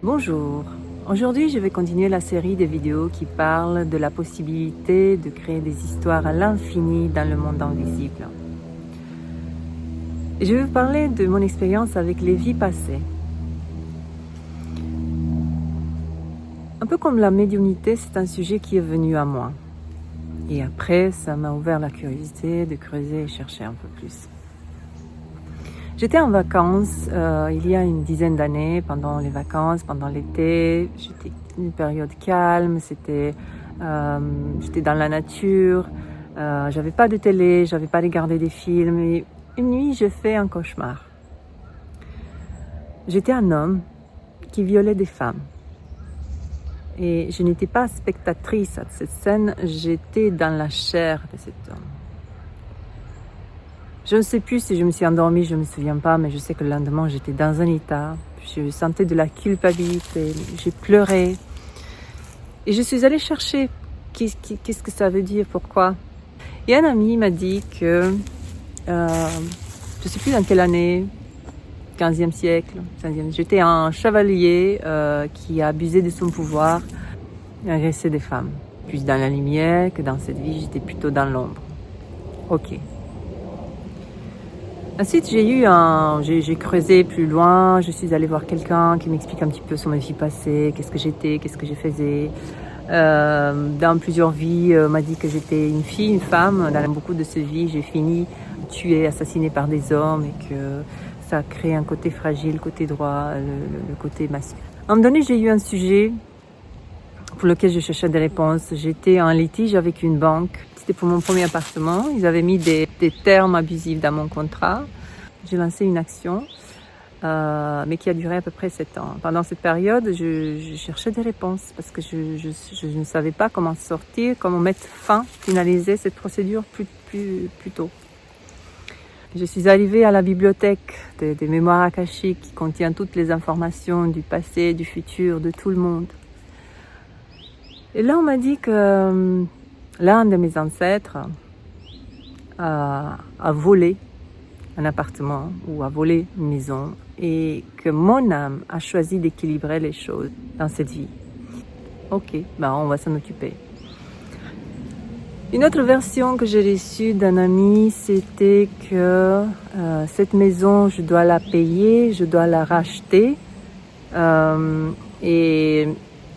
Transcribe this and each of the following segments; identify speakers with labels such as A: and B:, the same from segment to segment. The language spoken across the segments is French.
A: Bonjour, aujourd'hui je vais continuer la série de vidéos qui parlent de la possibilité de créer des histoires à l'infini dans le monde invisible. Je vais vous parler de mon expérience avec les vies passées. Un peu comme la médiumnité, c'est un sujet qui est venu à moi. Et après, ça m'a ouvert la curiosité de creuser et chercher un peu plus. J'étais en vacances il y a une dizaine d'années, pendant les vacances, pendant l'été. J'étais une période calme, j'étais dans la nature, j'avais pas de télé, j'avais pas regardé des films. Et une nuit, j'ai fait un cauchemar. J'étais un homme qui violait des femmes. Et je n'étais pas spectatrice à cette scène, j'étais dans la chair de cet homme. Je ne sais plus si je me suis endormie, je ne me souviens pas, mais je sais que le lendemain, j'étais dans un état. Je sentais de la culpabilité, j'ai pleuré. Et je suis allée chercher qu'est-ce que ça veut dire, pourquoi. Et un ami m'a dit que, je ne sais plus dans quelle année, 15e siècle, 16e, j'étais un chevalier qui a abusé de son pouvoir et agressé des femmes. Plus dans la lumière que dans cette vie, j'étais plutôt dans l'ombre. Ok. Ensuite, j'ai creusé plus loin, je suis allée voir quelqu'un qui m'explique un petit peu sur ma vie passée, qu'est-ce que j'étais, qu'est-ce que je faisais. Dans plusieurs vies, m'a dit que j'étais une fille, une femme. Dans beaucoup de ces vies, j'ai fini tuée, assassinée par des hommes et que ça a créé un côté fragile, côté droit, le côté masculin. À un moment donné, j'ai eu un sujet pour lequel je cherchais des réponses. J'étais en litige avec une banque. C'était pour mon premier appartement. Ils avaient mis des termes abusifs dans mon contrat. J'ai lancé une action, mais qui a duré à peu près 7 ans. Pendant cette période, je cherchais des réponses parce que je ne savais pas comment sortir, comment mettre fin, finaliser cette procédure plus tôt. Je suis arrivée à la bibliothèque des mémoires akashiques qui contient toutes les informations du passé, du futur, de tout le monde. Et là, on m'a dit que l'un de mes ancêtres a volé un appartement ou a volé une maison et que mon âme a choisi d'équilibrer les choses dans cette vie. Ok, on va s'en occuper. Une autre version que j'ai reçue d'un ami, c'était que cette maison, je dois la payer, je dois la racheter. Et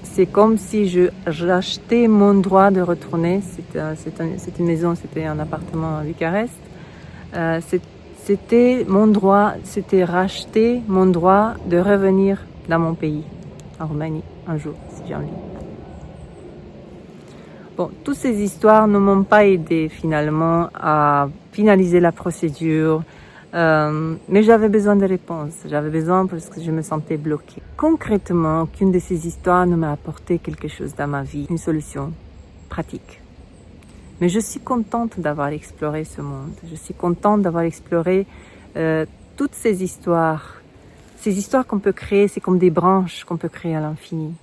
A: c'est comme si je rachetais mon droit de retourner. C'est une maison, c'était un appartement à Bucarest. C'était mon droit, c'était racheter mon droit de revenir dans mon pays, en Roumanie, un jour, si j'ai envie. Bon, toutes ces histoires ne m'ont pas aidé finalement à finaliser la procédure, mais j'avais besoin de réponses. J'avais besoin parce que je me sentais bloquée. Concrètement, aucune de ces histoires ne m'a apporté quelque chose dans ma vie, une solution pratique. Mais je suis contente d'avoir exploré ce monde. Je suis contente d'avoir exploré toutes ces histoires. Ces histoires qu'on peut créer, c'est comme des branches qu'on peut créer à l'infini.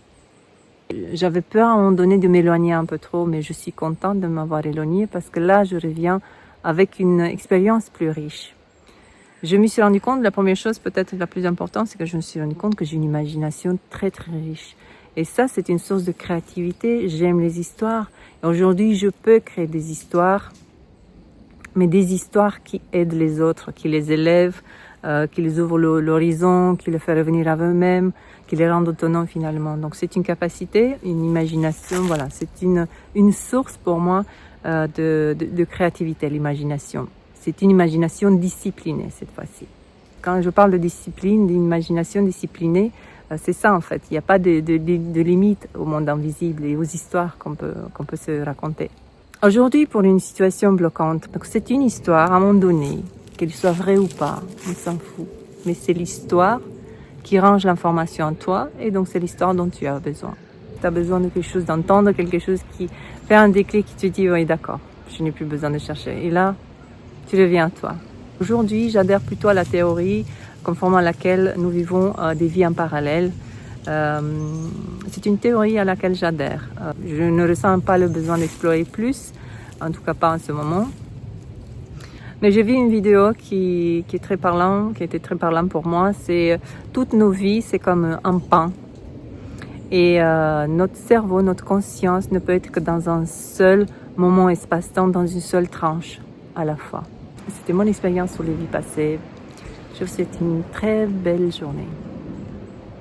A: J'avais peur à un moment donné de m'éloigner un peu trop, mais je suis contente de m'avoir éloignée parce que là, je reviens avec une expérience plus riche. Je me suis rendu compte, la première chose peut-être la plus importante, c'est que je me suis rendu compte que j'ai une imagination très très riche. Et ça, c'est une source de créativité. J'aime les histoires. Et aujourd'hui, je peux créer des histoires, mais des histoires qui aident les autres, qui les élèvent, qui les ouvrent l'horizon, qui les font revenir à eux-mêmes, qui les rendent autonomes finalement. Donc c'est une capacité, une imagination, voilà, c'est une source pour moi de créativité, l'imagination. C'est une imagination disciplinée cette fois-ci. Quand je parle de discipline, d'imagination disciplinée, c'est ça en fait. Il n'y a pas de limite au monde invisible et aux histoires qu'on peut se raconter. Aujourd'hui, pour une situation bloquante, donc c'est une histoire à un moment donné, qu'elle soit vraie ou pas, on s'en fout. Mais c'est l'histoire qui range l'information en toi et donc c'est l'histoire dont tu as besoin. Tu as besoin de quelque chose, d'entendre quelque chose qui fait un déclic qui te dit oui d'accord, je n'ai plus besoin de chercher. Et là, tu reviens à toi. Aujourd'hui, j'adhère plutôt à la théorie conformément à laquelle nous vivons des vies en parallèle. C'est une théorie à laquelle j'adhère. Je ne ressens pas le besoin d'explorer plus, en tout cas pas en ce moment. Mais j'ai vu une vidéo qui est très parlante, qui était très parlante pour moi. C'est toutes nos vies, c'est comme un pan Et notre cerveau, notre conscience ne peut être que dans un seul moment espace-temps, dans une seule tranche à la fois. C'était mon expérience sur les vies passées. Je vous souhaite une très belle journée.